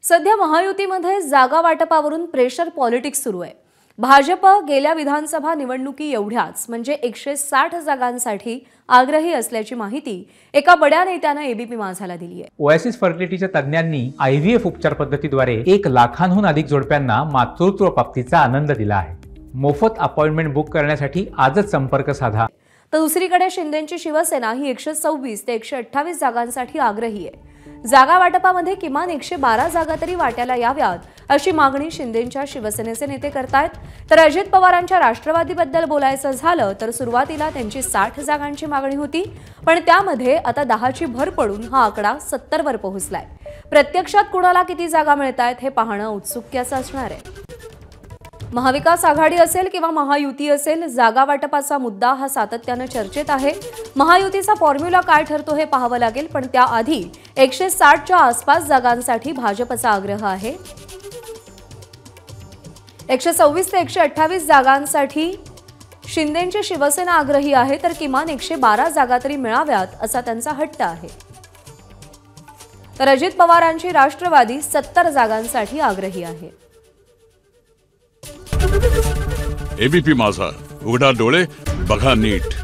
सध्या महायुतीमध्ये जागा वाटपावरून pressure politics सुरू आहे। भाजप गेल्या विधानसभा निवडणुकी एवढ्याच म्हणजे 160 जागांसाठी आग्रही असल्याची माहिती एका बड्या नेत्याने एबीपी माझाला दिली आहे। ओएसिस फर्टिलिटीच्या तज्ञांनी आयव्हीएफ उपचार पद्धतीद्वारे 1 लाखांहून अधिक जोडप्यांना मातृत्व प्राप्तीचा आनंद दिला आहे। मोफत अपॉइंटमेंट बुक करण्यासाठी आजच संपर्क साधा। तर दुसरीकडे शिंदेची शिवसेना ही 124 ते 128 जागांसाठी आग्रही आहे। जागा वाटपामध्ये किमान 112 जागा तरी वाट्याला याव्यात अशी मागणी शिंदेच्या शिवसेनेचे नेते करतायत। तर अजित पवारांच्या राष्ट्रवादीबद्दल बोलायचं झालं तर सुरुवातीला त्यांची 60 जागांची मागणी होती, पण त्यामध्ये आता 10ची भर पडून हा आकडा 70 वर पोहोचलाय। प्रत्यक्षात कुणाला किती जागा मिळतायत हे पाहणं औत्सुक्याचं असणार आहे। महाविकास आघाडी असेल किंवा महायुती असेल, जागा वाटपाचा मुद्दा हा सातत्याने चर्चेत आहे। महायुतीचा फॉर्म्युला काय ठरतो हे पाहावं लागेल, पण त्याआधी 160च्या आसपास जागांसाठी भाजपचा आग्रह आहे। 126 ते 128 जागांसाठी शिंदेची शिवसेना आग्रही आहे, तर किमान 112 जागा तरी मिळाव्यात असा त्यांचा हट्ट आहे। तर अजित पवारांची राष्ट्रवादी 70 जागांसाठी आग्रही आहे। एबीपी माझा, उघडा डोळे बघा नीट।